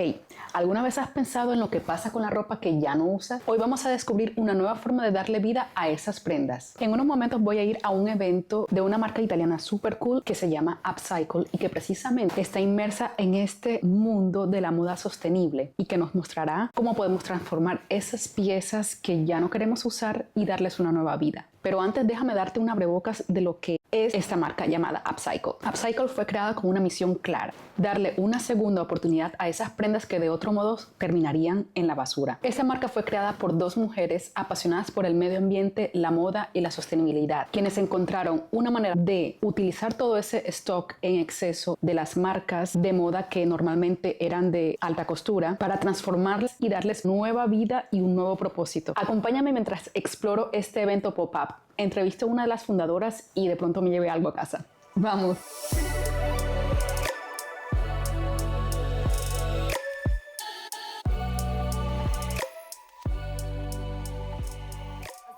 Hey, ¿alguna vez has pensado en lo que pasa con la ropa que ya no usas? Hoy vamos a descubrir una nueva forma de darle vida a esas prendas. En unos momentos voy a ir a un evento de una marca italiana super cool que se llama Upcycle y que precisamente está inmersa en este mundo de la moda sostenible y que nos mostrará cómo podemos transformar esas piezas que ya no queremos usar y darles una nueva vida. Pero antes déjame darte un abrebocas de lo que es esta marca llamada Upcycle. Upcycle fue creada con una misión clara: darle una segunda oportunidad a esas prendas que de otro modo terminarían en la basura. Esta marca fue creada por dos mujeres apasionadas por el medio ambiente, la moda y la sostenibilidad, quienes encontraron una manera de utilizar todo ese stock en exceso de las marcas de moda que normalmente eran de alta costura para transformarlas y darles nueva vida y un nuevo propósito. Acompáñame mientras exploro este evento pop-up. Entrevisto a una de las fundadoras y de pronto me lleve algo a casa. ¡Vamos!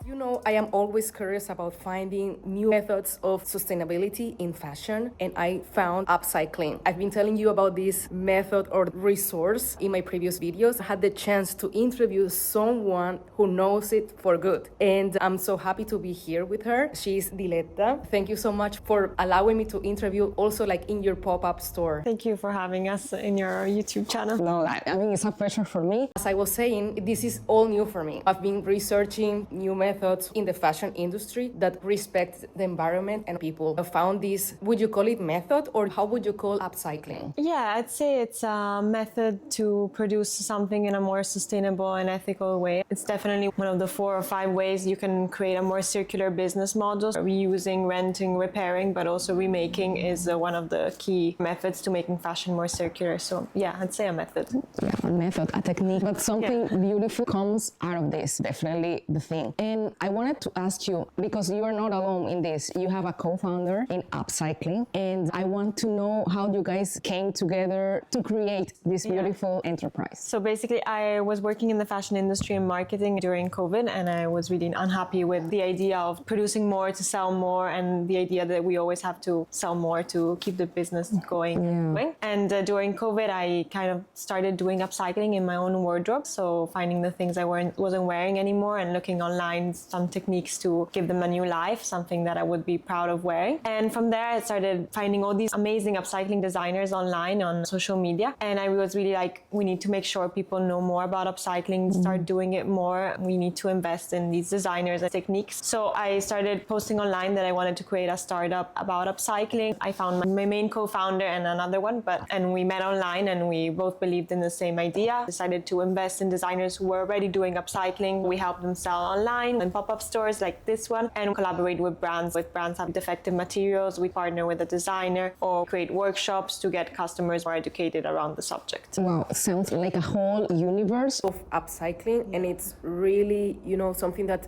You know, I am always curious about finding new methods of sustainability in fashion, and I found upcycling. I've been telling you about this method or resource in my previous videos. I had the chance to interview someone who knows it for good, and I'm so happy to be here with her. She's Diletta. Thank you so much for allowing me to interview also like in your pop-up store. Thank you for having us in your YouTube channel. No, I mean, it's a pleasure for me. As I was saying, this is all new for me. I've been researching new methods in the fashion industry that respect the environment and people. I found this, would you call it method or how would you call upcycling? Yeah, I'd say it's a method to produce something in a more sustainable and ethical way. It's definitely one of the 4 or 5 ways you can create a more circular business model. Reusing, renting, repairing, but also remaking is one of the key methods to making fashion more circular. So yeah, I'd say a method. Yeah, a method, a technique, but something beautiful comes out of this, definitely the thing. And I wanted to ask you, because you are not alone in this, you have a co-founder in Upcycling, and I want to know how you guys came together to create this beautiful enterprise. So basically, I was working in the fashion industry and marketing during COVID, and I was really unhappy with the idea of producing more to sell more, and the idea that we always have to sell more to keep the business going. And during COVID, I kind of started doing upcycling in my own wardrobe, so finding the things I wasn't wearing anymore and looking online some techniques to give them a new life, something that I would be proud of wearing. And from there, I started finding all these amazing upcycling designers online on social media. And I was really like, we need to make sure people know more about upcycling, start doing it more. We need to invest in these designers and techniques. So I started posting online that I wanted to create a startup about upcycling. I found my main co-founder and another one, and we met online and we both believed in the same idea. Decided to invest in designers who were already doing upcycling. We helped them sell online and pop-up stores like this one, and collaborate with brands. If brands have defective materials, we partner with a designer or create workshops to get customers more educated around the subject. Wow, sounds like a whole universe Of upcycling, and it's really, you know, something that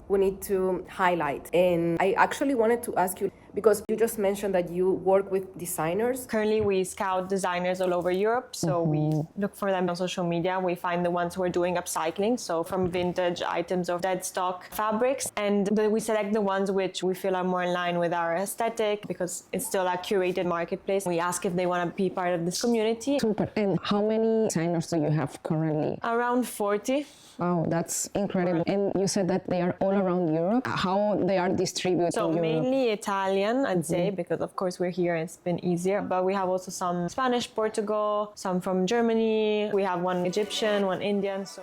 we need to highlight. And I actually wanted to ask you, because you just mentioned that you work with designers. Currently, we scout designers all over Europe, so we look for them on social media. We find the ones who are doing upcycling, so from vintage items or dead stock fabrics, and we select the ones which we feel are more in line with our aesthetic, because it's still a curated marketplace. We ask if they want to be part of this community. Super. And how many designers do you have currently? Around 40. Wow, that's incredible. And you said that they are all around Europe. How they are distributed So in Europe? mainly Italian, I'd say, because of course we're here and it's been easier. But we have also some Spanish, Portugal, some from Germany. We have one Egyptian, one Indian. So.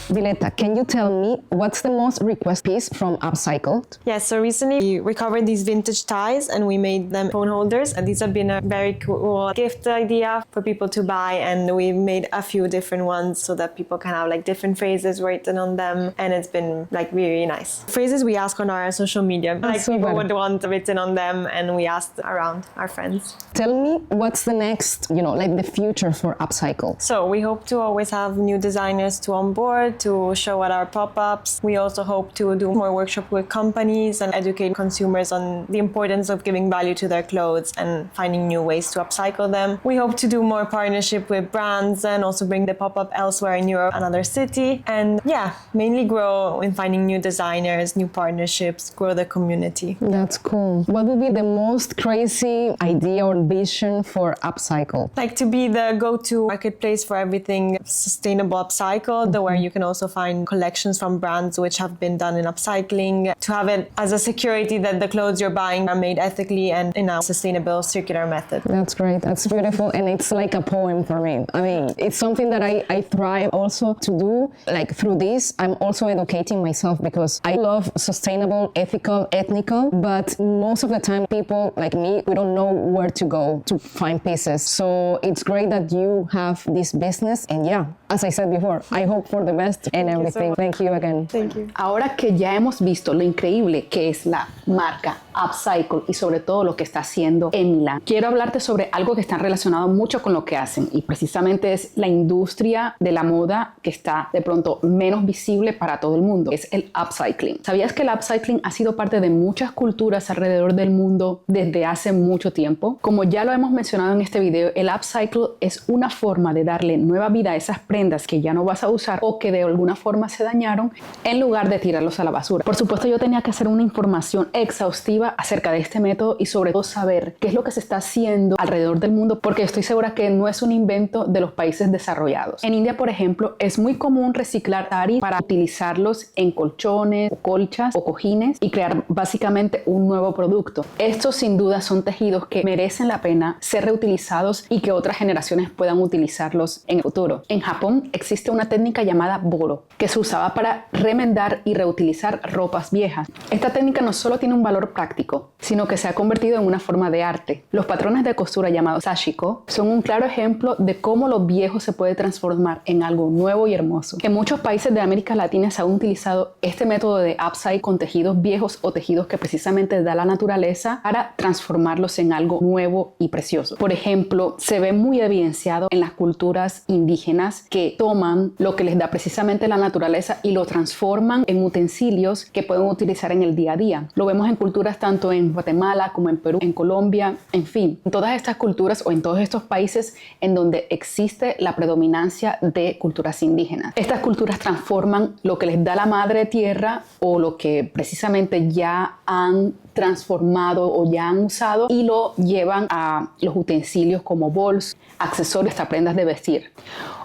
Diletta, can you tell me what's the most requested piece from Upcycle? Yeah, so recently we recovered these vintage ties and we made them phone holders. And these have been a very cool gift idea for people to buy. And we made a few different ones so that people can have like different phrases written on them. And it's been like really nice. Phrases we ask on our social media, like people would want written on them, and we asked around our friends. Tell me what's the next, like the future for Upcycle? So we hope to always have new designers to onboard, to show at our pop-ups. We also hope to do more workshops with companies and educate consumers on the importance of giving value to their clothes and finding new ways to upcycle them. We hope to do more partnership with brands and also bring the pop-up elsewhere in Europe, another city. And yeah, mainly grow in finding new designers, new partnerships, grow the community. That's cool. What would be the most crazy idea or vision for Upcycle? Like to be the go-to marketplace for everything sustainable upcycled, where you can also find collections from brands which have been done in upcycling, to have it as a security that the clothes you're buying are made ethically and in a sustainable circular method. That's great. That's beautiful. And it's like a poem for me. I mean, it's something that I thrive also to do. Like through this, I'm also educating myself because I love sustainable, ethical, ethnical, but most of the time people like me, we don't know where to go to find pieces. So it's great that you have this business. And yeah, as I said before, I hope for the best and everything. Thank you again. Thank you. Ahora que ya hemos visto lo increíble que es la marca Upcycle y sobre todo lo que está haciendo en Milán, quiero hablarte sobre algo que está relacionado mucho con lo que hacen y precisamente es la industria de la moda que está de pronto menos visible para todo el mundo. Es el upcycling. ¿Sabías que el upcycling ha sido parte de muchas culturas alrededor del mundo desde hace mucho tiempo? Como ya lo hemos mencionado en este video, el upcycle es una forma de darle nueva vida a esas prendas que ya no vas a usar o que de alguna forma se dañaron en lugar de tirarlos a la basura. Por supuesto, yo tenía que hacer una información exhaustiva acerca de este método y sobre todo saber qué es lo que se está haciendo alrededor del mundo, porque estoy segura que no es un invento de los países desarrollados. En India, por ejemplo, es muy común reciclar saris para utilizarlos en colchones, colchas o cojines y crear básicamente un nuevo producto. Estos sin duda son tejidos que merecen la pena ser reutilizados y que otras generaciones puedan utilizarlos en el futuro. En Japón existe una técnica llamada boro que se usaba para remendar y reutilizar ropas viejas. Esta técnica no solo tiene un valor práctico, sino que se ha convertido en una forma de arte. Los patrones de costura llamados sashiko son un claro ejemplo de cómo lo viejo se puede transformar en algo nuevo y hermoso. En muchos países de América Latina se ha utilizado este método de upcycle con tejidos viejos o tejidos que precisamente da la naturaleza para transformarlos en algo nuevo y precioso. Por ejemplo, se ve muy evidenciado en las culturas indígenas que toman lo que les da precisamente la naturaleza y lo transforman en utensilios que pueden utilizar en el día a día. Lo vemos en culturas tanto en Guatemala como en Perú, en Colombia, en fin, en todas estas culturas o en todos estos países en donde existe la predominancia de culturas indígenas. Estas culturas transforman lo que les da la madre tierra o lo que precisamente ya han transformado o ya han usado y lo llevan a los utensilios como bolsos, accesorios, hasta prendas de vestir.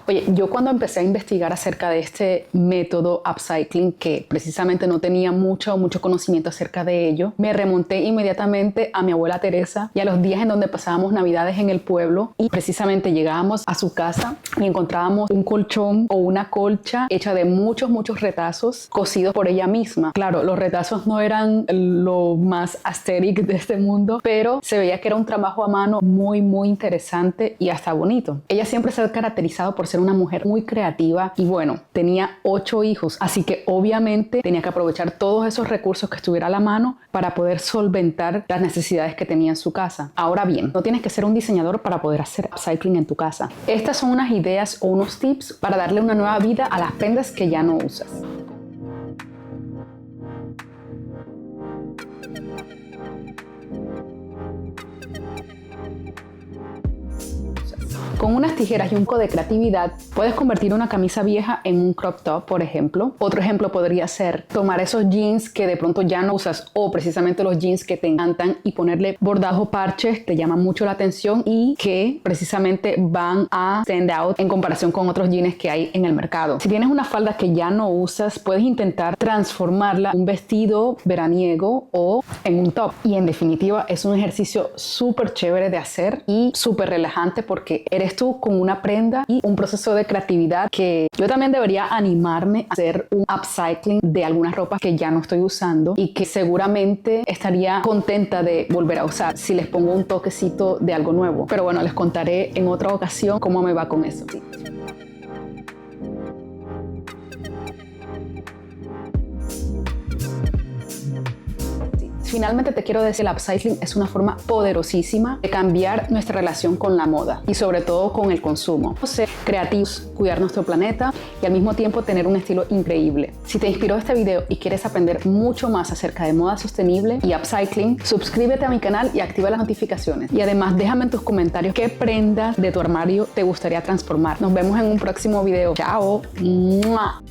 Oye, yo cuando empecé a investigar acerca de este método upcycling, que precisamente no tenía mucho conocimiento acerca de ello, me remonté inmediatamente a mi abuela Teresa y a los días en donde pasábamos navidades en el pueblo y precisamente llegábamos a su casa y encontrábamos un colchón o una colcha hecha de muchos retazos cosidos por ella misma. Claro, los retazos no eran lo más aesthetic de este mundo, pero se veía que era un trabajo a mano muy interesante y hasta bonito. Ella siempre se ha caracterizado por ser una mujer muy creativa y bueno, tenía 8 hijos, así que obviamente tenía que aprovechar todos esos recursos que estuviera a la mano para poder solventar las necesidades que tenía en su casa. Ahora bien, no tienes que ser un diseñador para poder hacer upcycling en tu casa. Estas son unas ideas o unos tips para darle una nueva vida a las prendas que ya no usas. Con unas tijeras y un poco de creatividad puedes convertir una camisa vieja en un crop top, por ejemplo. Otro ejemplo podría ser tomar esos jeans que de pronto ya no usas o precisamente los jeans que te encantan y ponerle bordados o parches, te llaman mucho la atención y que precisamente van a stand out en comparación con otros jeans que hay en el mercado. Si tienes una falda que ya no usas, puedes intentar transformarla en un vestido veraniego o en un top. Y en definitiva es un ejercicio súper chévere de hacer y súper relajante porque eres tú con una prenda y un proceso de creatividad que yo también debería animarme a hacer un upcycling de algunas ropas que ya no estoy usando y que seguramente estaría contenta de volver a usar si les pongo un toquecito de algo nuevo. Pero bueno, les contaré en otra ocasión cómo me va con eso. Sí. Finalmente te quiero decir que el upcycling es una forma poderosísima de cambiar nuestra relación con la moda y sobre todo con el consumo. Ser creativos, cuidar nuestro planeta y al mismo tiempo tener un estilo increíble. Si te inspiró este video y quieres aprender mucho más acerca de moda sostenible y upcycling, suscríbete a mi canal y activa las notificaciones. Y además déjame en tus comentarios qué prendas de tu armario te gustaría transformar. Nos vemos en un próximo video. ¡Chao! ¡Mua!